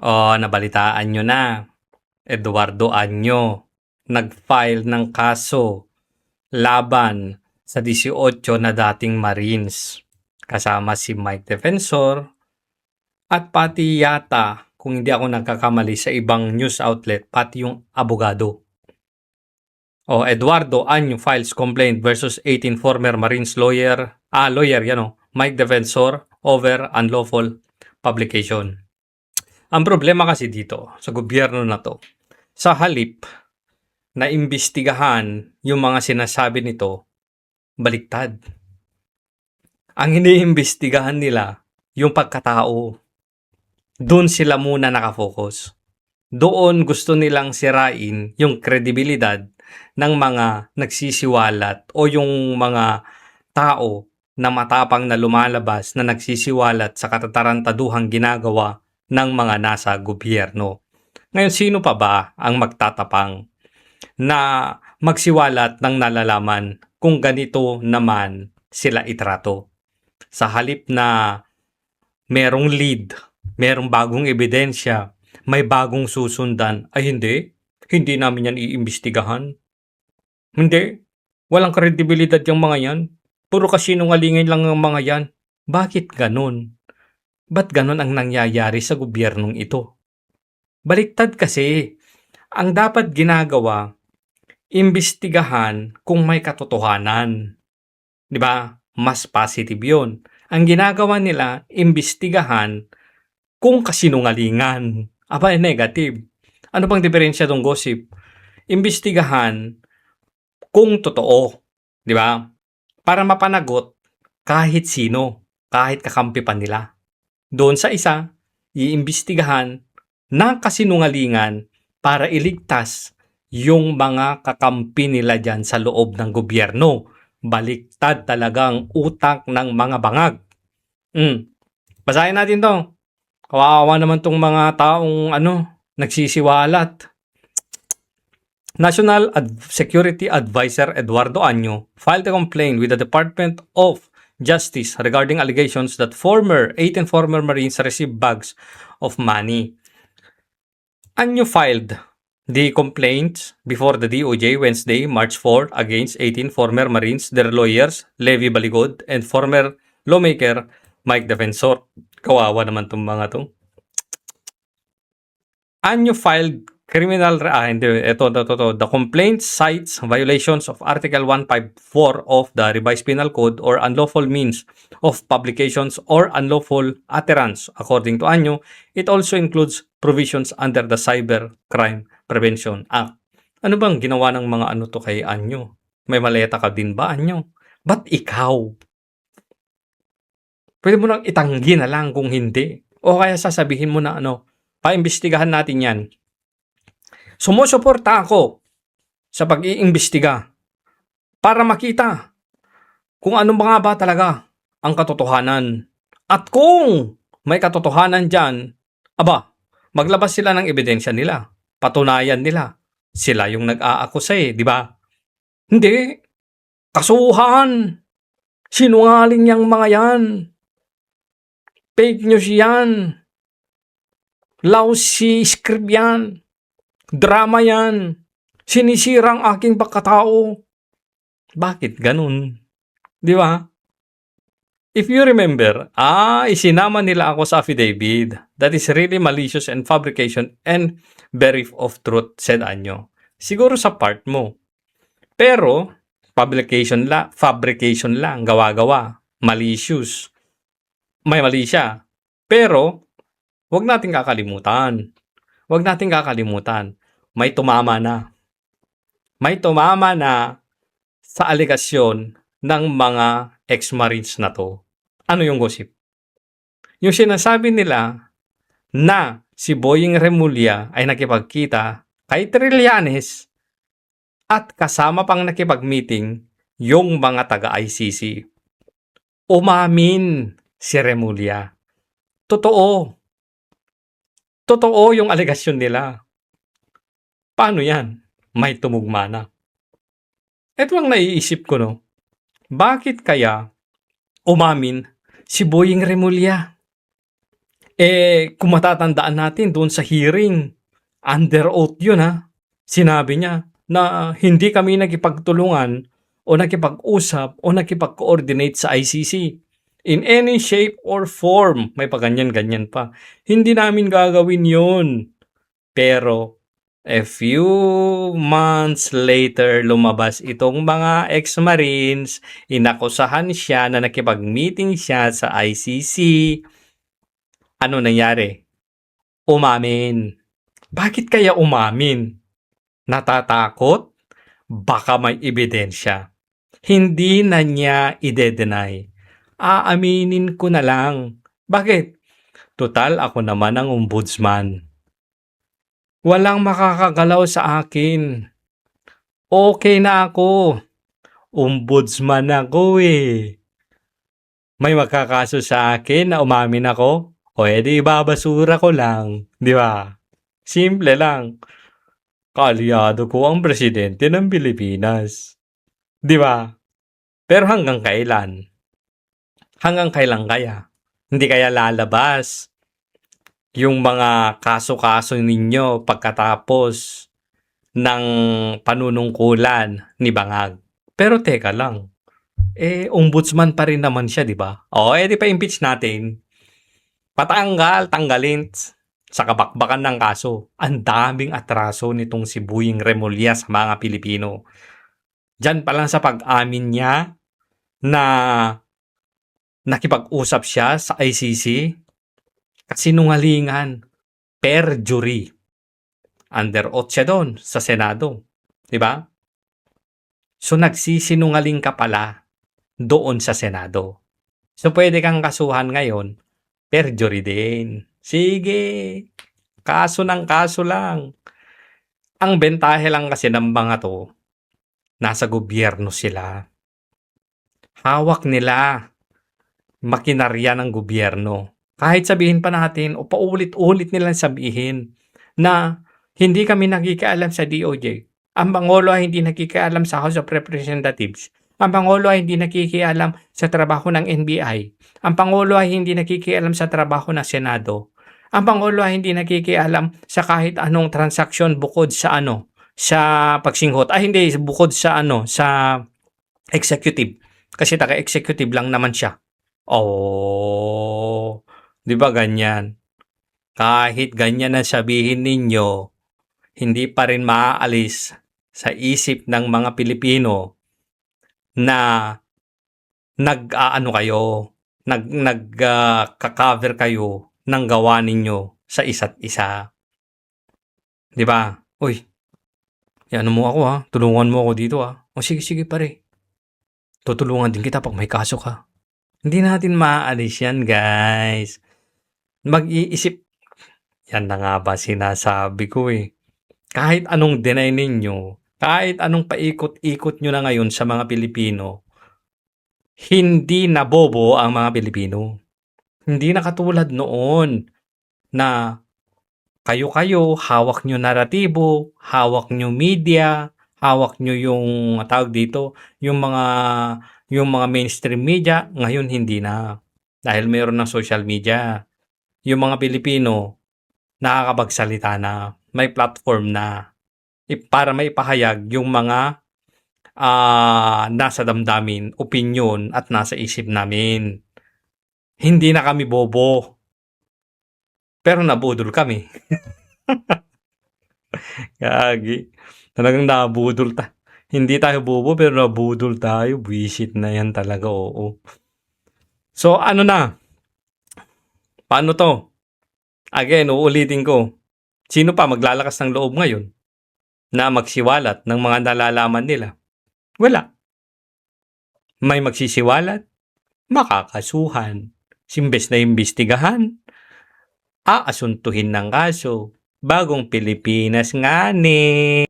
O nabalitaan nyo na, Eduardo Anyo nag-file ng kaso laban sa 18 na dating Marines kasama si Mike Defensor at pati yata, kung hindi ako nagkakamali sa ibang news outlet, pati yung abogado. Eduardo Anyo files complaint versus 18 former Marines lawyer, Mike Defensor over unlawful publication. Ang problema kasi dito sa gobyerno na to, sa halip na imbestigahan yung mga sinasabi nito, baliktad. Ang iniimbestigahan nila, yung pagkatao. Doon sila muna nakafocus. Doon gusto nilang sirain yung kredibilidad ng mga nagsisiwalat o yung mga tao na matapang na lumalabas na nagsisiwalat sa katatarantaduhang ginagawa ng mga nasa gobyerno. Ngayon, sino pa ba ang magtatapang na magsiwalat ng nalalaman kung ganito naman sila itrato? Sa halip na merong lead, merong bagong ebidensya, may bagong susundan, ay hindi namin yan iimbestigahan. Hindi, walang kredibilidad yung mga yan. Puro kasinungalingan lang ng mga yan. Bakit ganun? Ba't ganun ang nangyayari sa gobyernong ito? Baliktad kasi. Ang dapat ginagawa, imbestigahan kung may katotohanan. Di ba? Mas positive yun. Ang ginagawa nila, imbestigahan kung kasinungalingan. Aba, negative. Ano bang diferensya ng gossip? Imbestigahan kung totoo. Di ba? Para mapanagot kahit sino, kahit kakampi pa nila. Doon sa isa, iimbestigahan ng kasinungalingan para iligtas yung mga kakampi nila dyan sa loob ng gobyerno. Baliktad talagang utak ng mga bangag. Basahin natin to. Kawawa naman tong mga taong nagsisiwalat. National Security Advisor Eduardo Anyo filed a complaint with the Department of Justice regarding allegations that 18 former Marines received bags of money. Anyo filed the complaints before the DOJ Wednesday, March 4 against 18 former Marines, their lawyers, Levi Baligod, and former lawmaker Mike Defensor. Kawawa naman tong mga to. Anyo filed the complaint cites violations of Article 154 of the Revised Penal Code or unlawful means of publications or unlawful utterance. According to Anyo, it also includes provisions under the Cybercrime Prevention Act. Ano bang ginawa ng mga to kay Anyo? May maleta ka din ba, Anyo? Ba't ikaw? Pwede mo nang itanggi na lang kung hindi. O kaya sasabihin mo na paimbestigahan natin yan. Sumusuporta ako sa pag-iimbestiga para makita kung ano nga ba talaga ang katotohanan. At kung may katotohanan dyan, maglabas sila ng ebidensya nila. Patunayan nila. Sila yung nag-aakusa di ba? Hindi. Kasuhan. Sinungaling yang mga yan. Fake news yan. Lousy script yan. Drama yan. Sinisirang aking pagkatao. Bakit ganun? Di ba? If you remember, isinama nila ako sa affidavit. That is really malicious and fabrication and bereft of truth, said Anyo. Siguro sa part mo. Pero, fabrication lang, gawa-gawa, malicious. May mali siya. Pero, wag nating kakalimutan. May tumama na. May tumama na sa alegasyon ng mga ex-Marines na to. Ano yung gossip? Yung sinasabi nila na si Boying Remulla ay nakipagkita kay Trillanes at kasama pang nakipag-meeting yung mga taga-ICC. Umamin si Remulla. Totoo yung alegasyon nila. Paano yan? May tumugma na. Ito ang naiisip ko, Bakit kaya umamin si Boying Remulla? Kung matatandaan natin doon sa hearing, under oath yun ha. Sinabi niya na hindi kami nakipagtulungan o nakipag-usap o nakipag-coordinate sa ICC. In any shape or form, may paganyan-ganyan pa. Hindi namin gagawin yun. Pero, a few months later, lumabas itong mga ex-marines, inakusahan siya na nakipag-meeting siya sa ICC. Ano nangyari? Umamin. Bakit kaya umamin? Natatakot? Baka may ebidensya. Hindi na niya ide-deny. Aaminin ko na lang. Bakit? Total, ako naman ang ombudsman. Walang makakagalaw sa akin. Okay na ako. Ombudsman ako eh. May magkakaso sa akin na umamin ako? O edi ibabasura ko lang. Di ba? Simple lang. Kaalyado ko ang presidente ng Pilipinas. Di ba? Pero hanggang kailan? Hanggang kailan kaya? Hindi kaya lalabas yung mga kaso-kaso ninyo pagkatapos ng panunungkulan ni Bangag. Pero teka lang, ombudsman pa rin naman siya, di ba? Di pa impeach natin. Tanggalin sa kabakbakan ng kaso. Ang daming atraso nitong si Boying Remulla sa mga Pilipino. Diyan pa lang sa pag-amin niya na nakipag-usap siya sa ICC, kasinungalingan, perjury. Under oath siya doon sa Senado. Diba? So nagsisinungaling ka pala doon sa Senado. So pwede kang kasuhan ngayon, perjury din. Sige, kaso ng kaso lang. Ang bentahe lang kasi ng mga to, nasa gobyerno sila. Hawak nila makinarya ng gobyerno. Kahit sabihin pa natin o paulit-ulit nilang sabihin na hindi kami nakikialam sa DOJ. Ang Pangulo ay hindi nakikialam sa House of Representatives. Ang Pangulo ay hindi nakikialam sa trabaho ng NBI. Ang Pangulo ay hindi nakikialam sa trabaho ng Senado. Ang Pangulo ay hindi nakikialam sa kahit anong transaksyon bukod sa sa pagsinghot. Hindi, bukod sa sa executive. Kasi taga-executive lang naman siya. Di ba ganyan? Kahit ganyan na sabihin ninyo, hindi pa rin maaalis sa isip ng mga Pilipino na nagka-cover kayo ng gawa ninyo sa isa't isa. Di ba? Uy, ano mo ako ha? Tulungan mo ako dito ha? Sige pare. Tutulungan din kita pag may kaso ka. Hindi natin maaalis yan, guys. Mag-iisip. Yan na nga ba sinasabi ko eh. Kahit anong deny ninyo, kahit anong paikot-ikot nyo na ngayon sa mga Pilipino, hindi na bobo ang mga Pilipino. Hindi na katulad noon na kayo-kayo, hawak nyo naratibo, hawak nyo media, hawak nyo yung tawag dito, yung mga mainstream media. Ngayon hindi na. Dahil mayroon ng social media. Yung mga Pilipino, nakakapagsalita na, may platform na para maipahayag yung mga nasa damdamin, opinion at nasa isip namin. Hindi na kami bobo. Pero nabudol kami. Gagi. Talagang nabudol Hindi tayo bobo pero nabudol tayo. Buisit na yan talaga, oo. So ano na? Paano to? Again, uulitin ko. Sino pa maglalakas ng loob ngayon na magsiwalat ng mga nalalaman nila? Wala. May magsisiwalat, makakasuhan. Simbes na imbestigahan, aasuntuhin ng kaso. Bagong Pilipinas nga ni.